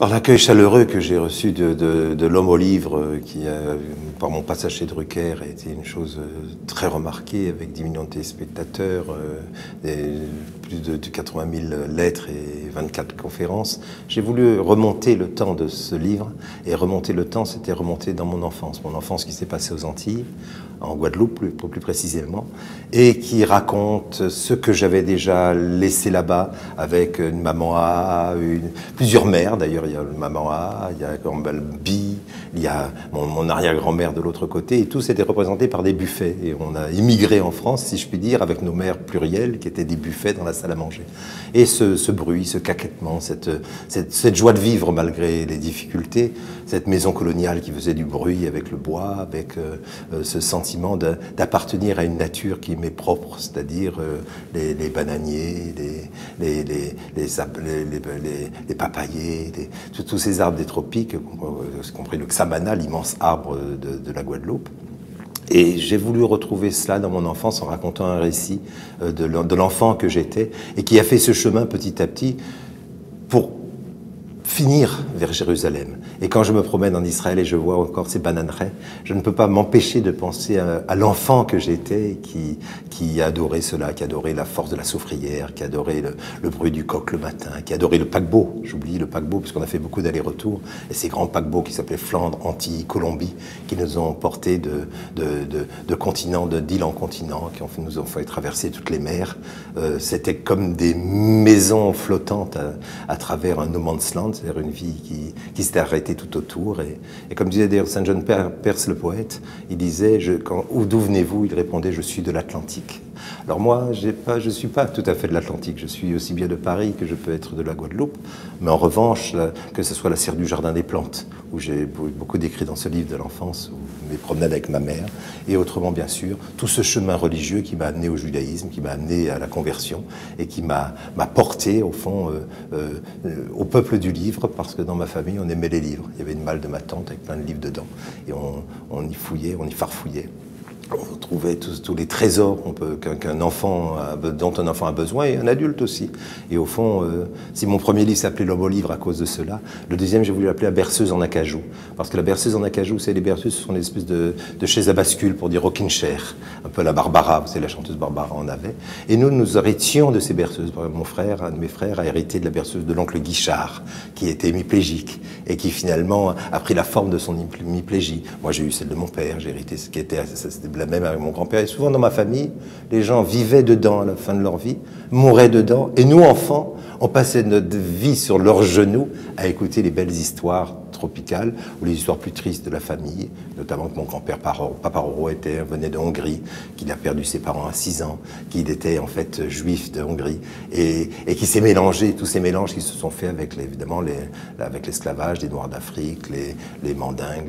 Par l'accueil chaleureux que j'ai reçu de l'homme au livre, qui, par mon passage chez Drucker, a été une chose très remarquée, avec 10 millions de téléspectateurs, plus de 80 000 lettres et 24 conférences. J'ai voulu remonter le temps de ce livre, et remonter le temps, c'était remonter dans mon enfance qui s'est passée aux Antilles, en Guadeloupe plus précisément, et qui raconte ce que j'avais déjà laissé là-bas, avec une maman A, plusieurs mères d'ailleurs. Il y a le maman A, il y a Bi, il y a mon arrière-grand-mère de l'autre côté, et tous étaient représentés par des buffets. Et on a immigré en France, si je puis dire, avec nos mères plurielles, qui étaient des buffets dans la salle à manger. Et ce bruit, ce caquettement, cette joie de vivre malgré les difficultés, cette maison coloniale qui faisait du bruit avec le bois, avec ce sentiment d'appartenir à une nature qui m'est propre, c'est-à-dire les bananiers, les papayers, tous ces arbres des tropiques, y compris le xamana, l'immense arbre de la Guadeloupe. Et j'ai voulu retrouver cela dans mon enfance en racontant un récit de l'enfant que j'étais et qui a fait ce chemin petit à petit pour finir vers Jérusalem. Et quand je me promène en Israël et je vois encore ces bananeraies, je ne peux pas m'empêcher de penser à l'enfant que j'étais, qui adorait cela, qui adorait la force de la soufrière, qui adorait le bruit du coq le matin, qui adorait le paquebot. J'oublie le paquebot puisqu'on a fait beaucoup d'allers-retours. Et ces grands paquebots qui s'appelaient Flandre, Antilles, Colombie, qui nous ont portés de continent, d'île en continent, qui nous ont fait traverser toutes les mers. C'était comme des maisons flottantes à travers un no man's land, c'est-à-dire une vie qui s'était arrêtée tout autour. Et comme disait d'ailleurs Saint John Perse, le poète, il disait d'où venez-vous? Il répondait, je suis de l'Atlantique. Alors moi, je ne suis pas tout à fait de l'Atlantique, je suis aussi bien de Paris que je peux être de la Guadeloupe, mais en revanche, que ce soit la serre du Jardin des Plantes, où j'ai beaucoup décrit dans ce livre de l'enfance, ou mes promenades avec ma mère, et autrement bien sûr, tout ce chemin religieux qui m'a amené au judaïsme, qui m'a amené à la conversion, et qui m'a porté au fond au peuple du livre, parce que dans ma famille, on aimait les livres. Il y avait une malle de ma tante avec plein de livres dedans, et on y fouillait, on y farfouillait. On trouvait tous les trésors dont un enfant a besoin, et un adulte aussi. Et au fond, si mon premier livre s'appelait L'homme au livre à cause de cela, le deuxième, j'ai voulu l'appeler La berceuse en acajou. Parce que la berceuse en acajou, les berceuses, ce sont des espèces de chaises à bascule, pour dire rocking chair. Un peu la Barbara, vous savez, la chanteuse Barbara en avait. Et nous hérits de ces berceuses. Mon frère, un de mes frères, a hérité de la berceuse de l'oncle Guichard, qui était hémiplégique, et qui finalement a pris la forme de son hémiplégie. Moi, j'ai eu celle de mon père, j'ai hérité ce qui était la même avec mon grand-père. Et souvent dans ma famille, les gens vivaient dedans à la fin de leur vie, mouraient dedans, et nous, enfants, on passait notre vie sur leurs genoux à écouter les belles histoires tropicales ou les histoires plus tristes de la famille, notamment que mon grand-père Paparoro venait de Hongrie, qu'il a perdu ses parents à 6 ans, qu'il était en fait juif de Hongrie, et qui s'est mélangé, tous ces mélanges qui se sont faits avec évidemment avec l'esclavage des Noirs d'Afrique, les Mandingues,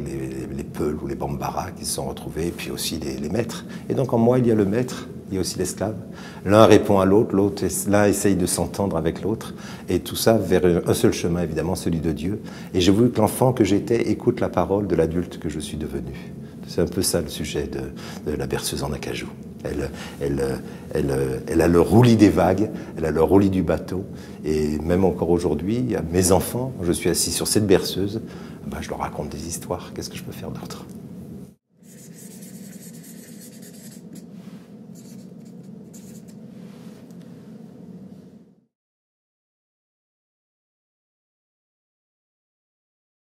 les Peuls ou les Bambara qui se sont retrouvés, et puis aussi les maîtres. Et donc en moi, il y a le maître, il y a aussi l'esclave. L'un répond à l'autre, l'un essaye de s'entendre avec l'autre, et tout ça vers un seul chemin, évidemment, celui de Dieu. Et j'ai voulu que l'enfant que j'étais écoute la parole de l'adulte que je suis devenu. C'est un peu ça le sujet de la berceuse en acajou. Elle a le roulis des vagues, elle a le roulis du bateau, et même encore aujourd'hui, à mes enfants, je suis assis sur cette berceuse, je leur raconte des histoires, qu'est-ce que je peux faire d'autre ?